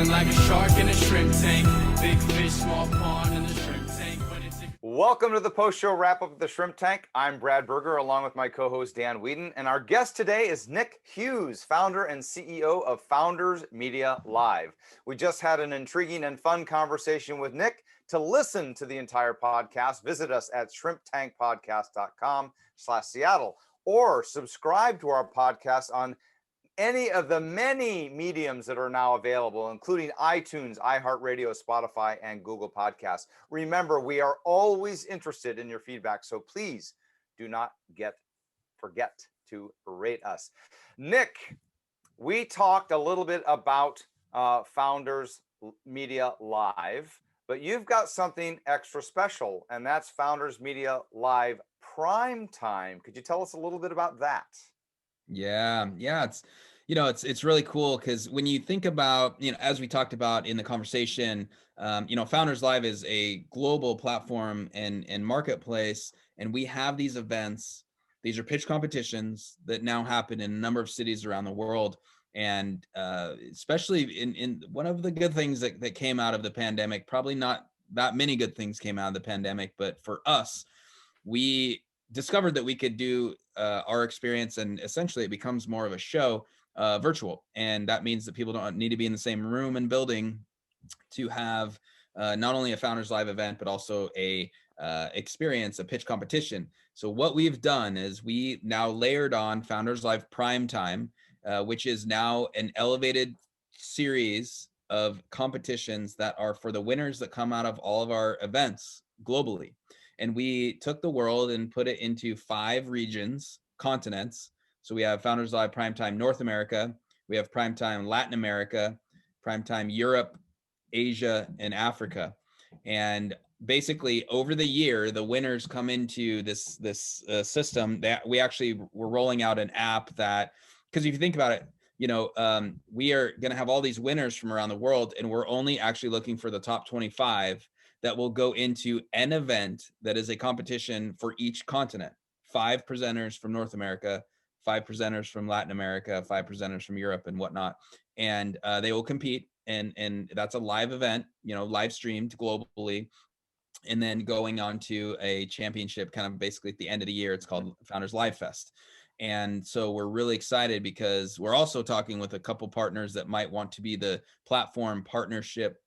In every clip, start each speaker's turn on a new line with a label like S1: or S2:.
S1: Swimming like a shark in a shrimp tank. Big fish, small pond in the shrimp tank.
S2: Welcome to the post-show wrap-up of the Shrimp Tank. I'm Brad Berger, along with my co-host Dan Whedon, and our guest today is Nick Hughes, founder and CEO of Founders Media Live. We just had an intriguing and fun conversation with Nick. To listen to the entire podcast, visit us at shrimptankpodcast.com/Seattle or subscribe to our podcast on any of the many mediums that are now available, including iTunes, iHeartRadio, Spotify, and Google Podcasts. Remember, we are always interested in your feedback, so please do not forget to rate us. Nick, we talked a little bit about Founders Media Live, but you've got something extra special, and that's Founders Media Live Prime Time. Could you tell us a little bit about that?
S3: Yeah. It's really cool because when you think about, as we talked about in the conversation, Founders Live is a global platform and marketplace, and we have these events. These are pitch competitions that now happen in a number of cities around the world. And especially in one of the good things that came out of the pandemic, probably not that many good things came out of the pandemic, but for us, we discovered that we could do our experience, and essentially it becomes more of a show virtual. And that means that people don't need to be in the same room and building to have not only a Founders Live event, but also a experience, a pitch competition. So what we've done is we now layered on Founders Live Prime Time, which is now an elevated series of competitions that are for the winners that come out of all of our events globally. And we took the world and put it into 5 regions, continents. So we have Founders Live Primetime North America, we have Primetime Latin America, Primetime Europe, Asia, and Africa. And basically over the year, the winners come into this system that we actually were rolling out an app that, because if you think about it, we are going to have all these winners from around the world, and we're only actually looking for the top 25 that will go into an event that is a competition for each continent. 5 presenters from North America, 5 presenters from Latin America, 5 presenters from Europe and whatnot. And they will compete, and that's a live event, live streamed globally. And then going on to a championship kind of basically at the end of the year. It's called Founders Live Fest. And so we're really excited because we're also talking with a couple partners that might want to be the platform partnership,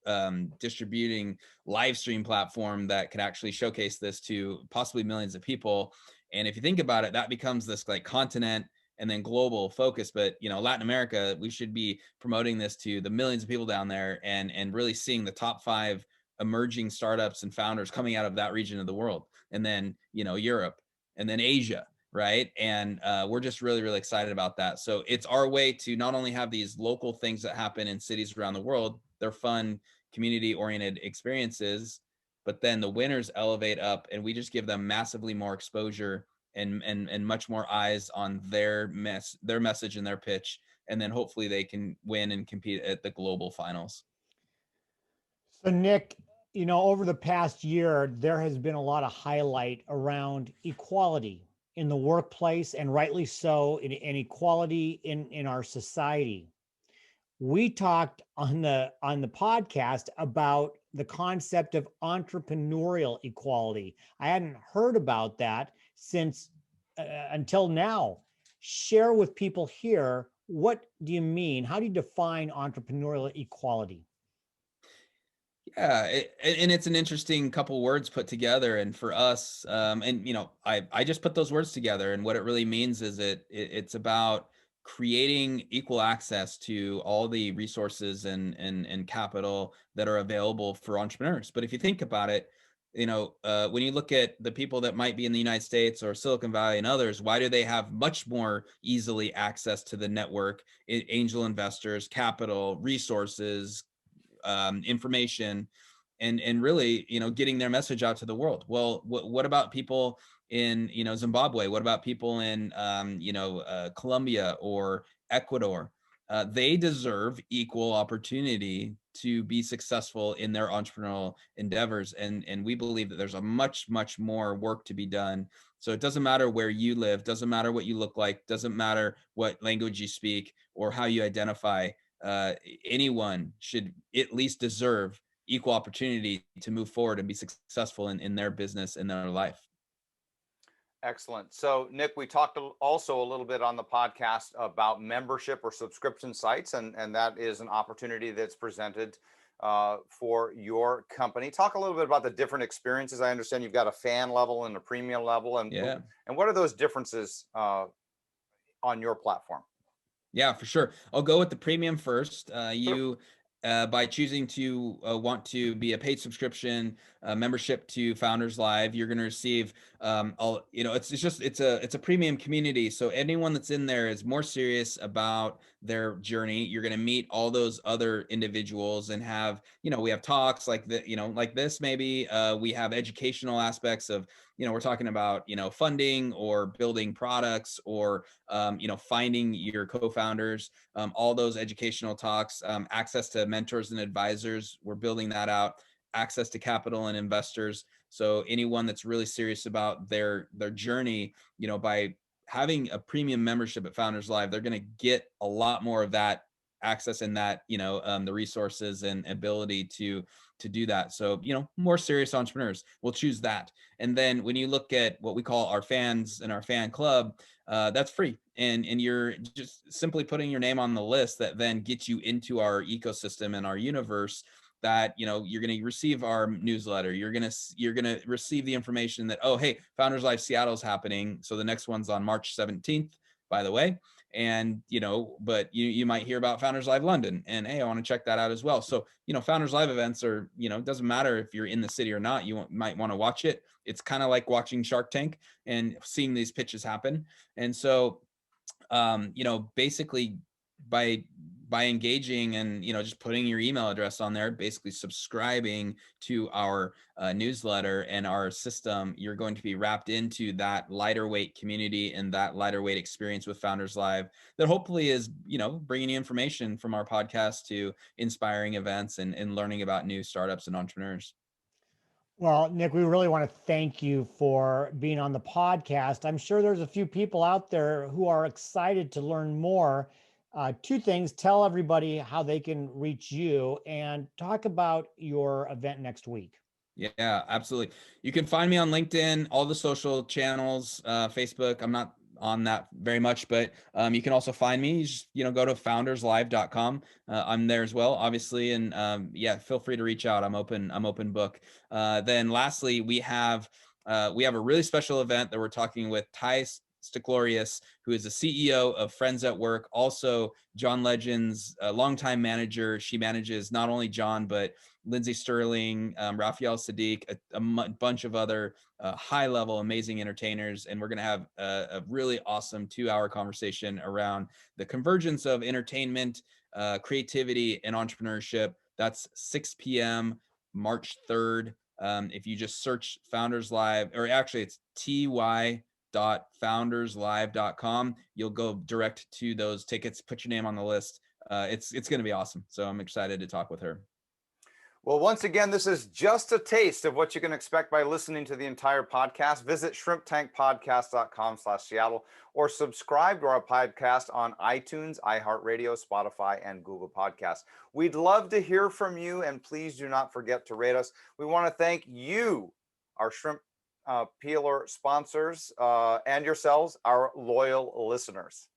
S3: distributing live stream platform that can actually showcase this to possibly millions of people. And if you think about it, that becomes this like continent and then global focus. But, Latin America, we should be promoting this to the millions of people down there and really seeing the top 5 emerging startups and founders coming out of that region of the world. And then, Europe, and then Asia. Right. And we're just really, really excited about that. So it's our way to not only have these local things that happen in cities around the world, they're fun, community-oriented experiences, but then the winners elevate up and we just give them massively more exposure and much more eyes on their message and their pitch. And then hopefully they can win and compete at the global finals.
S4: So Nick, over the past year, there has been a lot of highlight around equality in the workplace, and rightly so, in equality in our society. We talked on the podcast about the concept of entrepreneurial equality. I hadn't heard about that since until now. Share with people here, what do you mean? How do you define entrepreneurial equality?
S3: Yeah, and it's an interesting couple words put together. And for us, I just put those words together. And what it really means is it's about creating equal access to all the resources and capital that are available for entrepreneurs. But if you think about it, when you look at the people that might be in the United States or Silicon Valley and others, why do they have much more easily access to the network, angel investors, capital, resources, information, and really, getting their message out to the world? Well, what about people in, Zimbabwe? What about people in, Colombia or Ecuador? They deserve equal opportunity to be successful in their entrepreneurial endeavors. And we believe that there's a much, much more work to be done. So it doesn't matter where you live, doesn't matter what you look like, doesn't matter what language you speak or how you identify. anyone should at least deserve equal opportunity to move forward and be successful in their business, in their life.
S2: Excellent. So, Nick, we talked also a little bit on the podcast about membership or subscription sites, and that is an opportunity that's presented for your company. Talk a little bit about the different experiences. I understand you've got a fan level and a premium level, and what are those differences on your platform?
S3: Yeah, for sure. I'll go with the premium first. By choosing to want to be a paid subscription membership to Founders Live, you're going to receive, it's a premium community. So anyone that's in there is more serious about their journey. You're going to meet all those other individuals and have, we have talks like like this, maybe we have educational aspects of, we're talking about, funding or building products or, finding your co-founders, all those educational talks, access to mentors and advisors. We're building that out, access to capital and investors. So anyone that's really serious about their journey, by having a premium membership at Founders Live, they're going to get a lot more of that access and that, the resources and ability to do that. So, more serious entrepreneurs will choose that. And then when you look at what we call our fans and our fan club, that's free. And you're just simply putting your name on the list that then gets you into our ecosystem and our universe, that, you're going to receive our newsletter. You're going to receive the information that, oh, hey, Founders Live Seattle's happening. So the next one's on March 17th, by the way. And, but you might hear about Founders Live London, and hey, I want to check that out as well. So, Founders Live events are, it doesn't matter if you're in the city or not, you might want to watch it. It's kind of like watching Shark Tank and seeing these pitches happen. And so, basically by engaging and, just putting your email address on there, basically subscribing to our newsletter and our system, you're going to be wrapped into that lighter weight community and that lighter weight experience with Founders Live that hopefully is, bringing you information from our podcast to inspiring events and learning about new startups and entrepreneurs.
S4: Well, Nick, we really want to thank you for being on the podcast. I'm sure there's a few people out there who are excited to learn more. Two things: tell everybody how they can reach you, and talk about your event next week.
S3: Yeah, absolutely. You can find me on LinkedIn, all the social channels, Facebook. I'm not on that very much, but you can also find me. You just, go to founderslive.com. I'm there as well, obviously. And feel free to reach out. I'm open book. Then lastly, we have a really special event that we're talking with Ty Stiklorius, who is the CEO of Friends at Work, also John Legend's longtime manager. She manages not only John, but Lindsay Sterling, Raphael Sadiq, a bunch of other high-level, amazing entertainers. And we're going to have a really awesome 2-hour conversation around the convergence of entertainment, creativity, and entrepreneurship. That's 6 p.m. March 3rd. If you just search Founders Live, or actually it's ty.founderslive.com, you'll go direct to those tickets. Put your name on the list. It's going to be awesome. So I'm excited to talk with her.
S2: Well, once again, this is just a taste of what you can expect by listening to the entire podcast. Visit shrimptankpodcast.com/Seattle or subscribe to our podcast on iTunes, iHeartRadio, Spotify, and Google Podcasts. We'd love to hear from you, and please do not forget to rate us. We want to thank you, our shrimp peeler sponsors, and yourselves, our loyal listeners.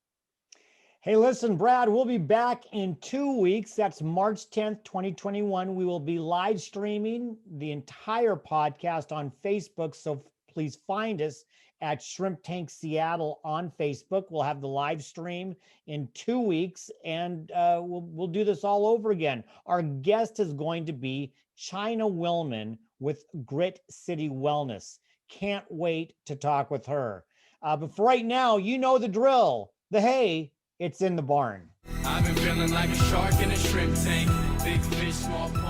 S4: Hey, listen, Brad, we'll be back in 2 weeks. That's March 10th, 2021. We will be live streaming the entire podcast on Facebook. So please find us at Shrimp Tank Seattle on Facebook. We'll have the live stream in 2 weeks, and we'll do this all over again. Our guest is going to be China Willman with Grit City Wellness. Can't wait to talk with her. But for right now, you know the drill. The hay, it's in the barn.
S1: I've been feeling like a shark in a shrimp tank. Big fish, small pond.